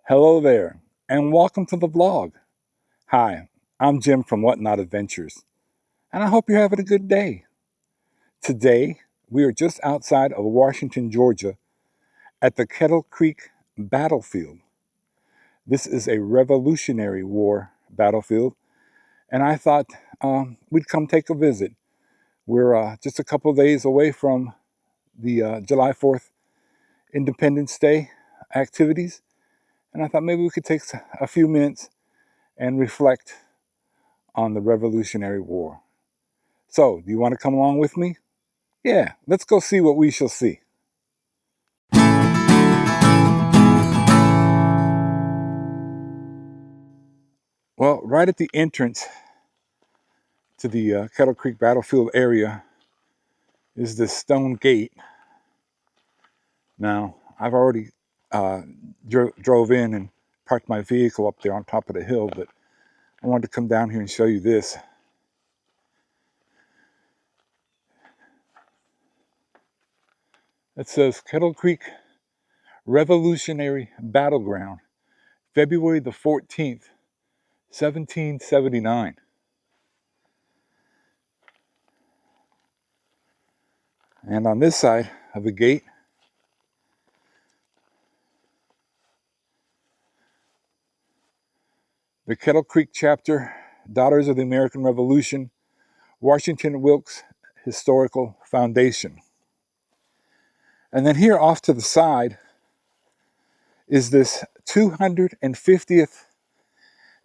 Hello there, and welcome to the vlog. Hi, I'm Jim from Whatnot Adventures, and I hope you're having a good day. Today, we are just outside of Washington, Georgia, at the Kettle Creek Battlefield. This is a Revolutionary War battlefield, and I thought we'd come take a visit. We're just a couple of days away from the July 4th Independence Day activities, and I thought maybe we could take a few minutes and reflect on the Revolutionary War. So, do you want to come along with me? Yeah, let's go see what we shall see. Well, right at the entrance to the Kettle Creek Battlefield area is this stone gate. Now, I've already drove in and parked my vehicle up there on top of the hill, but I wanted to come down here and show you this. It says Kettle Creek Revolutionary Battleground, February the 14th, 1779. And on this side of the gate, the Kettle Creek Chapter, Daughters of the American Revolution, Washington Wilkes Historical Foundation. And then here off to the side is this 250th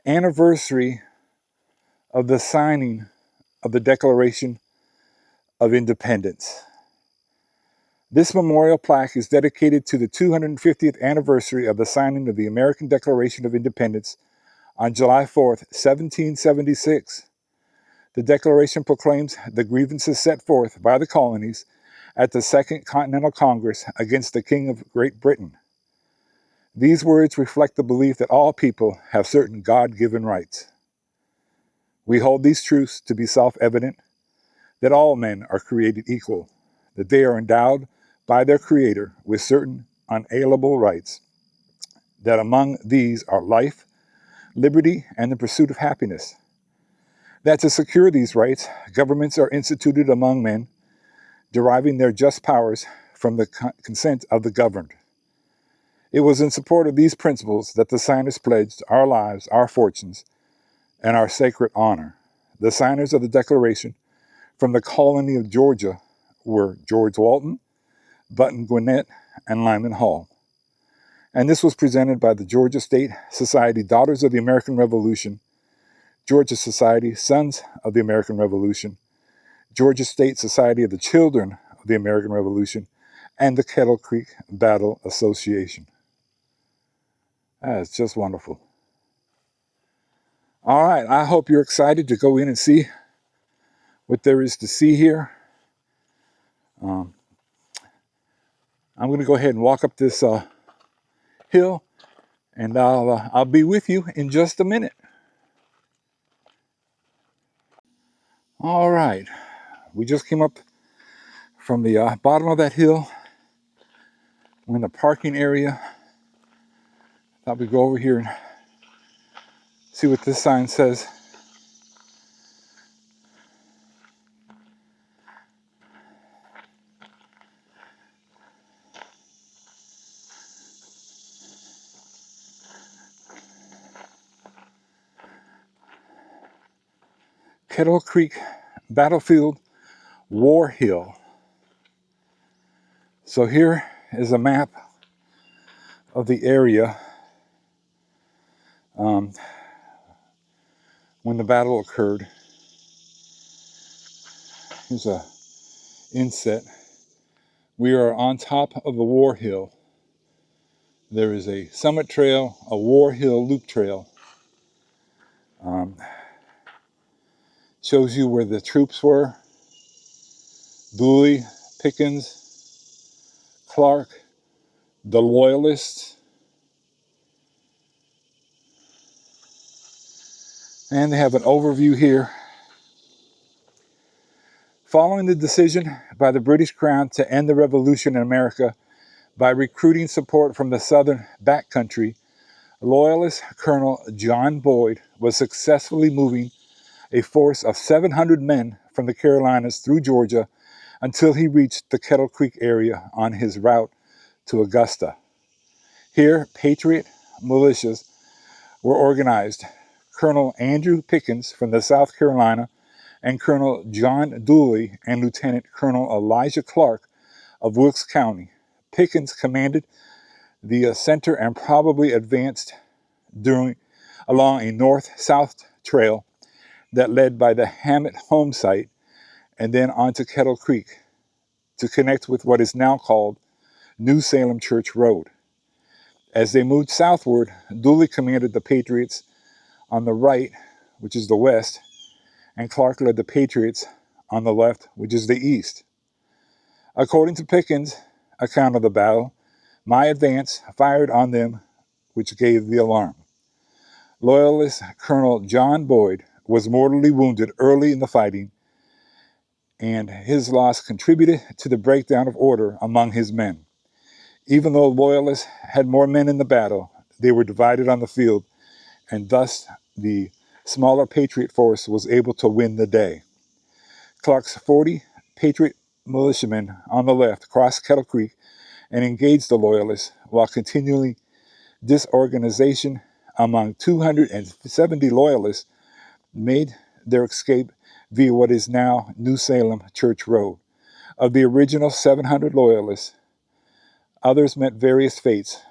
anniversary of the signing of the Declaration of Independence. This memorial plaque is dedicated to the 250th anniversary of the signing of the American Declaration of Independence on July 4th, 1776. The Declaration proclaims the grievances set forth by the colonies at the Second Continental Congress against the King of Great Britain. These words reflect the belief that all people have certain God-given rights. We hold these truths to be self-evident, that all men are created equal, that they are endowed by their Creator with certain unalienable rights, that among these are life, liberty, and the pursuit of happiness, that to secure these rights, governments are instituted among men, deriving their just powers from the consent of the governed. It was in support of these principles that the signers pledged our lives, our fortunes, and our sacred honor. The signers of the Declaration from the colony of Georgia were George Walton, Button Gwinnett, and Lyman Hall. And this was presented by the Georgia State Society Daughters of the American Revolution, Georgia Society Sons of the American Revolution, Georgia State Society of the Children of the American Revolution, and the Kettle Creek Battle Association. That's just wonderful. All right, I hope you're excited to go in and see what there is to see here. I'm going to go ahead and walk up this hill, and I'll be with you in just a minute. All right, we just came up from the bottom of that hill. We're in the parking area. Thought we'd go over here and see what this sign says. Kettle Creek Battlefield, War Hill. So here is a map of the area when the battle occurred. Here's a inset. We are on top of the War Hill. There is a summit trail, a War Hill loop trail. Shows you where the troops were. Dooley, Pickens, Clark, the Loyalists. And they have an overview here. Following the decision by the British Crown to end the revolution in America by recruiting support from the southern backcountry, Loyalist Colonel John Boyd was successfully moving a force of 700 men from the Carolinas through Georgia until he reached the Kettle Creek area on his route to Augusta. Here, Patriot militias were organized. Colonel Andrew Pickens from the South Carolina and Colonel John Dooley and Lieutenant Colonel Elijah Clark of Wilkes County. Pickens commanded the center and probably advanced along a north-south trail that led by the Hammett home site and then onto Kettle Creek to connect with what is now called New Salem Church Road. As they moved southward, Dooley commanded the Patriots on the right, which is the west, and Clark led the Patriots on the left, which is the east. According to Pickens' account of the battle, my advance fired on them, which gave the alarm. Loyalist Colonel John Boyd was mortally wounded early in the fighting, and his loss contributed to the breakdown of order among his men. Even though Loyalists had more men in the battle, they were divided on the field, and thus the smaller Patriot force was able to win the day. Clark's 40 Patriot militiamen on the left crossed Kettle Creek and engaged the Loyalists while continuing disorganization among 270 Loyalists made their escape via what is now New Salem Church Road. Of the original 700 Loyalists, others met various fates.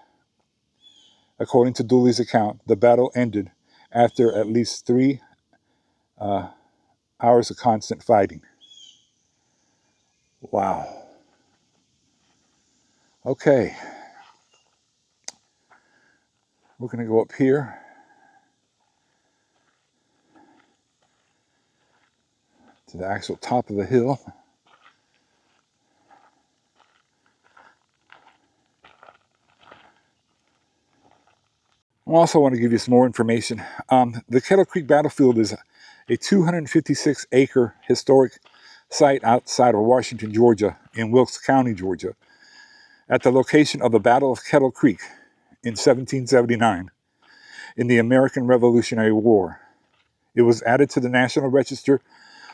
According to Dooley's account, the battle ended after at least 3 hours of constant fighting. Wow. Okay. We're going to go up here to the actual top of the hill. I also want to give you some more information. The Kettle Creek Battlefield is a 256-acre historic site outside of Washington, Georgia, in Wilkes County, Georgia, at the location of the Battle of Kettle Creek in 1779 in the American Revolutionary War. It was added to the National Register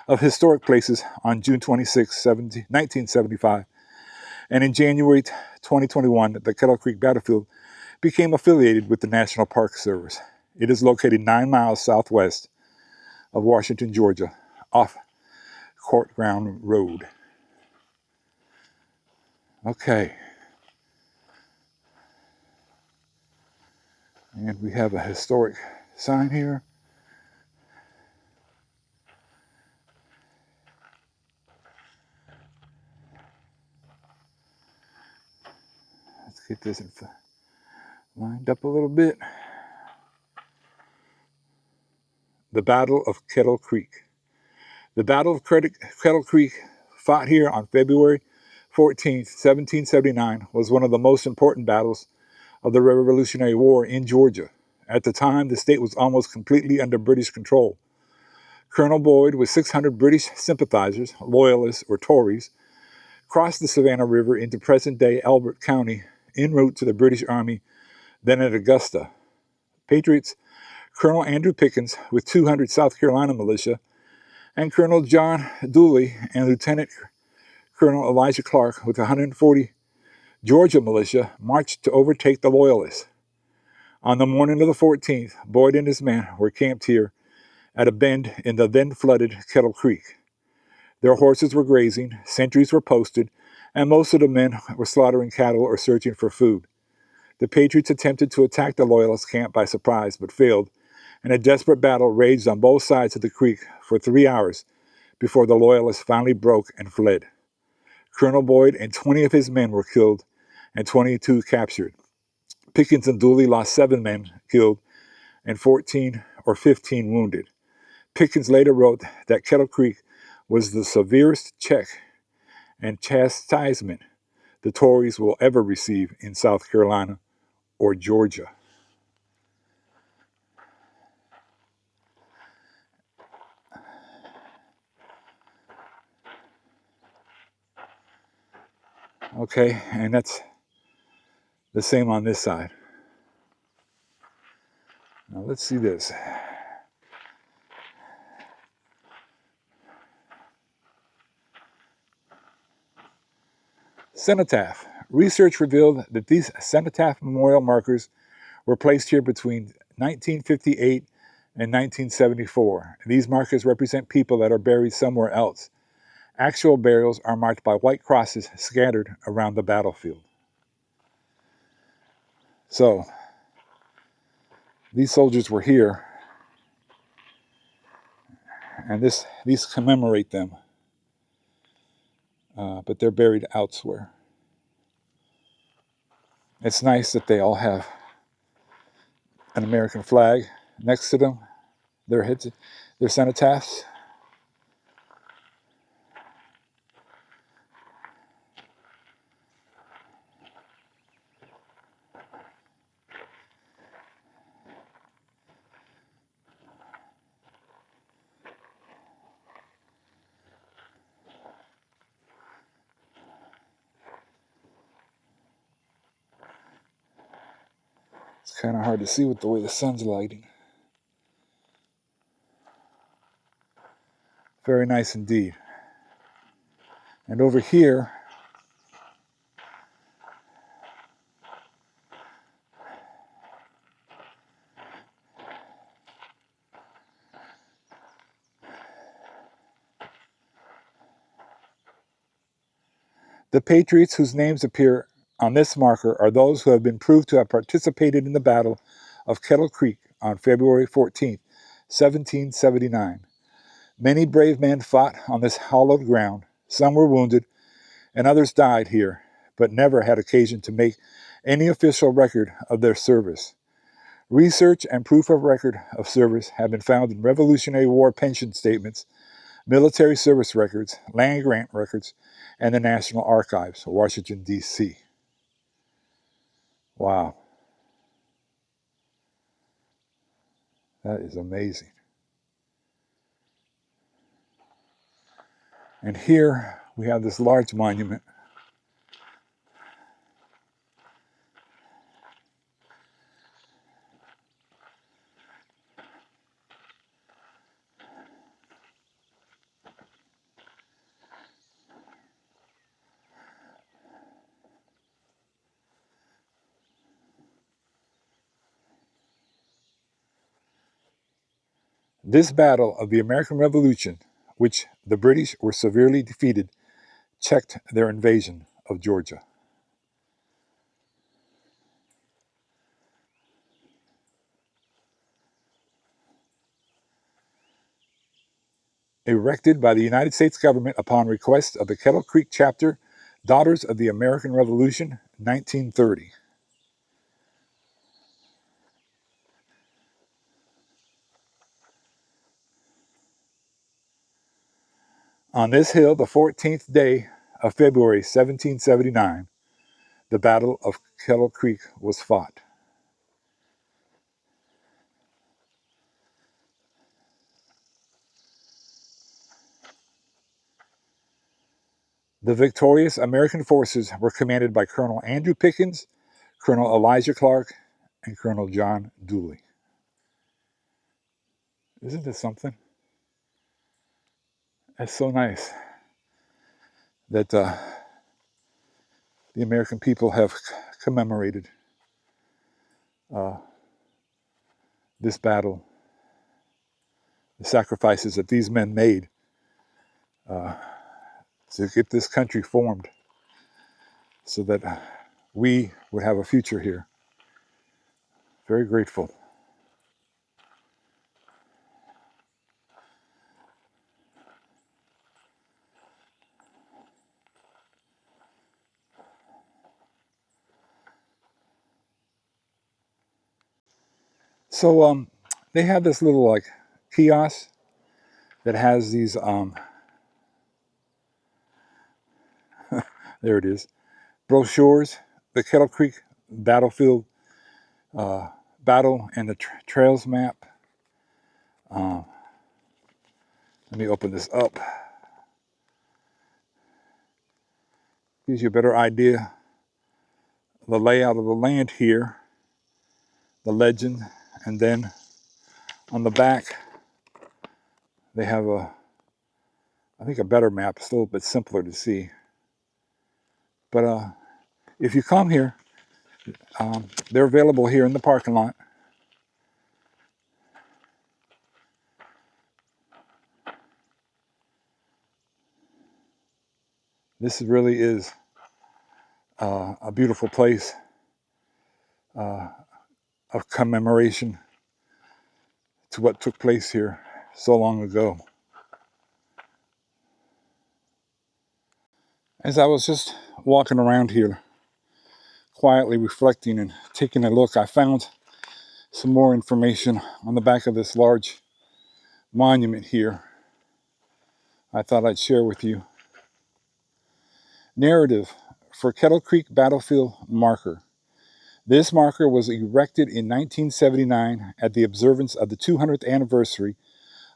of Historic Places on June 26, 1975, and in January 2021, the Kettle Creek Battlefield became affiliated with the National Park Service. It is located 9 miles southwest of Washington, Georgia, off Court Ground Road. Okay. And we have a historic sign here. Let's get this lined up a little bit. The Battle of Kettle Creek. The Battle of Kettle Creek, fought here on February 14, 1779, was one of the most important battles of the Revolutionary War in Georgia. At the time, the state was almost completely under British control. Colonel Boyd, with 600 British sympathizers, loyalists, or Tories, crossed the Savannah River into present-day Elbert County en route to the British Army, then at Augusta. Patriots Colonel Andrew Pickens with 200 South Carolina militia, and Colonel John Dooley and Lieutenant Colonel Elijah Clark with 140 Georgia militia marched to overtake the Loyalists. On the morning of the 14th, Boyd and his men were camped here at a bend in the then-flooded Kettle Creek. Their horses were grazing, sentries were posted, and most of the men were slaughtering cattle or searching for food. The Patriots attempted to attack the Loyalist camp by surprise, but failed, and a desperate battle raged on both sides of the creek for 3 hours before the Loyalists finally broke and fled. Colonel Boyd and 20 of his men were killed and 22 captured. Pickens and Dooley lost 7 men killed and 14 or 15 wounded. Pickens later wrote that Kettle Creek was the severest check and chastisement the Tories will ever receive in South Carolina or Georgia. Okay, and that's the same on this side. Now let's see this. Cenotaph. Research revealed that these cenotaph memorial markers were placed here between 1958 and 1974. These markers represent people that are buried somewhere else. Actual burials are marked by white crosses scattered around the battlefield. So, these soldiers were here, and these commemorate them, but they're buried elsewhere. It's nice that they all have an American flag next to them, their heads, their cenotaphs. It's kind of hard to see with the way the sun's lighting. Very nice indeed. And over here, the patriots whose names appear on this marker are those who have been proved to have participated in the Battle of Kettle Creek on February 14, 1779. Many brave men fought on this hallowed ground. Some were wounded, and others died here, but never had occasion to make any official record of their service. Research and proof of record of service have been found in Revolutionary War pension statements, military service records, land grant records, and the National Archives, Washington, D.C. Wow. That is amazing. And here we have this large monument. This battle of the American Revolution, which the British were severely defeated, checked their invasion of Georgia. Erected by the United States government upon request of the Kettle Creek Chapter, Daughters of the American Revolution, 1930. On this hill, the 14th day of February 1779, the Battle of Kettle Creek was fought. The victorious American forces were commanded by Colonel Andrew Pickens, Colonel Elijah Clark, and Colonel John Dooley. Isn't this something? That's so nice that the American people have commemorated this battle, the sacrifices that these men made to get this country formed so that we would have a future here. Very grateful. So they have this little like kiosk that has these there it is, brochures, the Kettle Creek Battlefield battle and the trails map. Let me open this up. Gives you a better idea of the layout of the land here, the legend, and then On the back, they have I think a better map. It's a little bit simpler to see. But if you come here, they're available here in the parking lot. This really is a beautiful place of commemoration to what took place here so long ago. As I was just walking around here, quietly reflecting and taking a look, I found some more information on the back of this large monument here. I thought I'd share with you. Narrative for Kettle Creek Battlefield marker. This marker was erected in 1979 at the observance of the 200th anniversary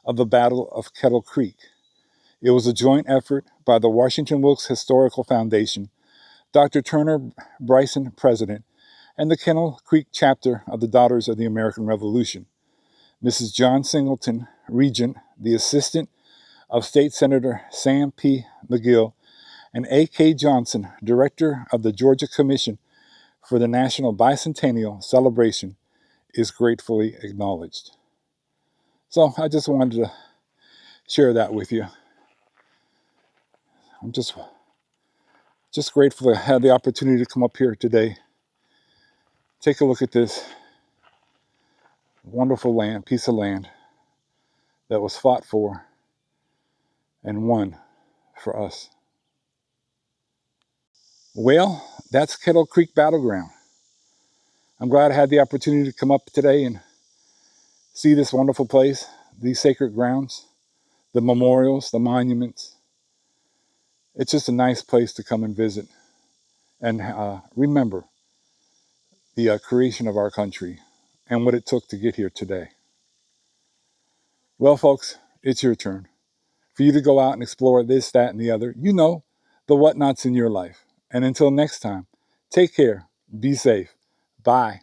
of the Battle of Kettle Creek. It was a joint effort by the Washington Wilkes Historical Foundation, Dr. Turner Bryson, President, and the Kettle Creek chapter of the Daughters of the American Revolution. Mrs. John Singleton, Regent, the Assistant of State Senator Sam P. McGill, and A.K. Johnson, Director of the Georgia Commission for the National Bicentennial Celebration, is gratefully acknowledged. So I just wanted to share that with you. I'm just grateful to have the opportunity to come up here today. Take a look at this wonderful land, piece of land that was fought for and won for us. Well, that's Kettle Creek Battleground. I'm glad I had the opportunity to come up today and see this wonderful place, these sacred grounds, the memorials, the monuments. It's just a nice place to come and visit and remember the creation of our country and what it took to get here today. Well, folks, it's your turn for you to go out and explore this, that, and the other. You know, the whatnots in your life. And until next time, take care, be safe. Bye.